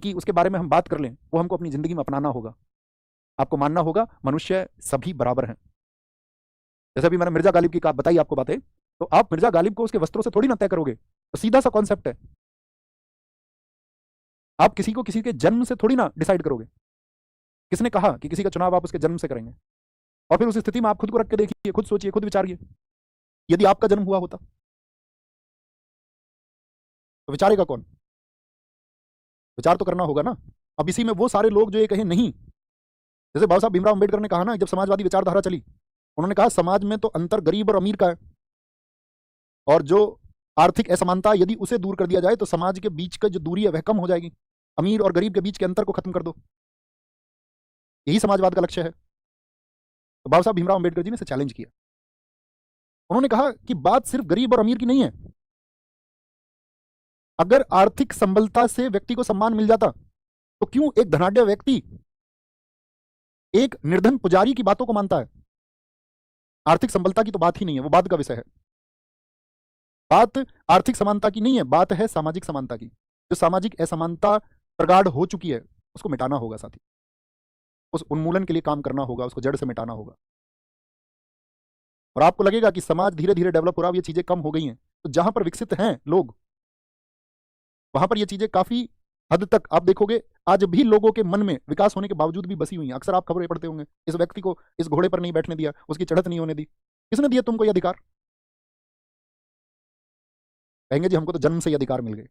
कि उसके बारे में हम बात कर लें, वो हमको अपनी जिंदगी में अपनाना होगा। आपको मानना होगा मनुष्य सभी बराबर हैं। जैसे अभी मैंने मिर्जा गालिब की बताई आपको बातें, तो आप मिर्जा गालिब को उसके वस्त्रों से थोड़ी ना तय करोगे। तो सीधा सा कॉन्सेप्ट है, आप किसी को किसी के जन्म से थोड़ी ना डिसाइड करोगे। किसने कहा कि किसी का चुनाव आप उसके जन्म से करेंगे? और फिर उस स्थिति में आप खुद को रख के देखिए, खुद सोचिए, खुद विचारिए, यदि आपका जन्म हुआ होता तो विचारेगा कौन? विचार तो करना होगा ना। अब इसी में वो सारे लोग जो ये कहें नहीं, जैसे बाबा साहब भीमराव अंबेडकर ने कहा ना, जब समाजवादी विचारधारा चली, उन्होंने कहा समाज में तो अंतर गरीब और अमीर का है, और जो आर्थिक असमानता यदि उसे दूर कर दिया जाए तो समाज के बीच का जो दूरी है वह कम हो जाएगी। अमीर और गरीब के बीच के अंतर को खत्म कर दो, यही समाजवाद का लक्ष्य है। तो बाबा साहब भीमराव अंबेडकर जी ने इसे चैलेंज किया। उन्होंने कहा कि बात सिर्फ गरीब और अमीर की नहीं है। अगर आर्थिक संबलता से व्यक्ति को सम्मान मिल जाता तो क्यों एक धनाढ्य व्यक्ति एक निर्धन पुजारी की बातों को मानता है? आर्थिक संबलता की तो बात ही नहीं है, वो बाद का विषय है। बात आर्थिक समानता की नहीं है, बात है सामाजिक समानता की। जो सामाजिक असमानता प्रगाढ़ हो चुकी है उसको मिटाना होगा साथी, उस उन्मूलन के लिए काम करना होगा, उसको जड़ से मिटाना होगा। और आपको लगेगा कि समाज धीरे धीरे डेवलप हो रहा है, ये चीजें कम हो गई हैं, तो जहां पर विकसित हैं लोग वहां पर ये चीजें काफी हद तक आप देखोगे आज भी लोगों के मन में विकास होने के बावजूद भी बसी हुई हैं। अक्सर आप खबरें पढ़ते होंगे, इस व्यक्ति को इस घोड़े पर नहीं बैठने दिया, उसकी चढ़त नहीं होने दी। किसने दिया तुमको ये अधिकार? कहेंगे जी हमको तो जन्म से ये अधिकार मिल गए।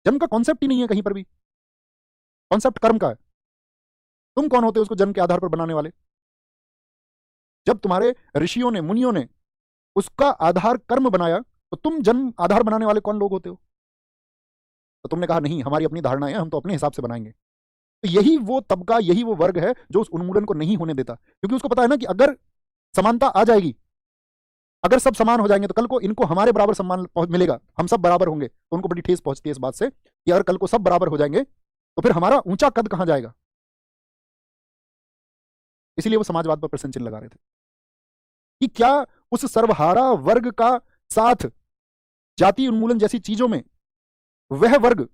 जन्म का कॉन्सेप्ट ही नहीं है कहीं पर भी, कॉन्सेप्ट कर्म का है। तुम कौन होते हो उसको जन्म के आधार पर बनाने वाले? जब तुम्हारे ऋषियों ने, मुनियों ने उसका आधार कर्म बनाया, तो तुम जन्म आधार बनाने वाले कौन लोग होते हो? तो तुमने कहा नहीं, हमारी अपनी धारणा है, हम तो अपने हिसाब से बनाएंगे। तो यही वो तबका, यही वो वर्ग है जो उस उन्मूलन को नहीं होने देता, क्योंकि उसको पता है ना कि अगर समानता आ जाएगी, अगर सब समान हो जाएंगे तो कल को इनको हमारे बराबर सम्मान मिलेगा, हम सब बराबर होंगे, तो उनको बड़ी ठेस पहुंचती है इस बात से कि अगर कल को सब बराबर हो जाएंगे तो फिर हमारा ऊंचा कद कहां जाएगा। इसलिए वो समाजवाद पर प्रश्न चिन्ह लगा रहे थे कि क्या उस सर्वहारा वर्ग का साथ जाति उन्मूलन जैसी चीजों में वह वर्ग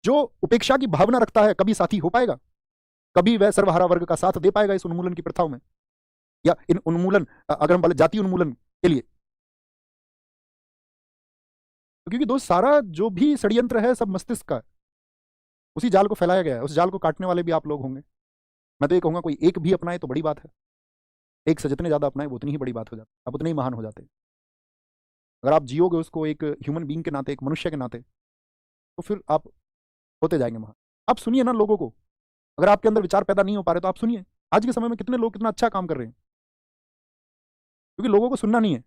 जो उपेक्षा की भावना रखता है कभी साथी हो पाएगा? कभी वह सर्वहारा वर्ग का साथ दे पाएगा इस उन्मूलन की प्रथाओं में, या इन उन्मूलन, अगर हम बोले जाति उन्मूलन के लिए? क्योंकि दोस्त सारा जो भी षड्यंत्र है सब मस्तिष्क का है, उसी जाल को फैलाया गया है, उस जाल को काटने वाले भी आप लोग होंगे। मैं तो ये कहूंगा कोई एक भी अपनाए तो बड़ी बात है, एक से जितने ज्यादा अपनाए वो उतनी ही बड़ी बात हो जाती है, आप उतने ही महान हो जाते हैं। अगर आप जियोगे उसको एक ह्यूमन बींग के नाते, एक मनुष्य के नाते, तो फिर आप होते जाएंगे महान। आप सुनिए ना लोगों को, अगर आपके अंदर विचार पैदा नहीं हो पा रहे तो आप सुनिए। आज के समय में कितने लोग कितना अच्छा काम कर रहे हैं, क्योंकि लोगों को सुनना नहीं है।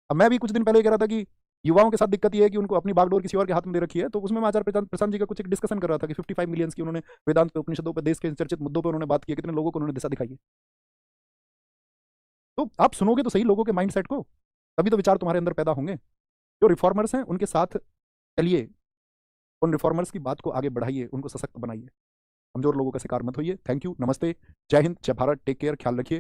अब मैं भी कुछ दिन पहले कह रहा था कि युवाओं के साथ दिक्कत यह है कि उनको अपनी बागडोर किसी और के हाथ में दे रखी है। तो उसमें मैं आचार्य प्रशांत जी का कुछ एक डिस्कशन कर रहा था कि 55 मिलियंस की उन्होंने वेदांत पे, उपनिषदों पे, देश के चर्चित मुद्दों पे उन्होंने बात की, कितने लोगों को उन्होंने दिशा दिखाई है। तो आप सुनोगे तो सही लोगों के माइंड सेट को, तभी तो विचार तुम्हारे अंदर पैदा होंगे। जो रिफॉर्मर्स हैं उनके साथ चलिए, उन रिफॉर्मर्स की बात को आगे बढ़ाइए, उनको सशक्त बनाइए, कमजोर लोगों का शिकार मत होइए। थैंक यू, नमस्ते, जय हिंद, जय भारत, टेक केयर, ख्याल रखिए।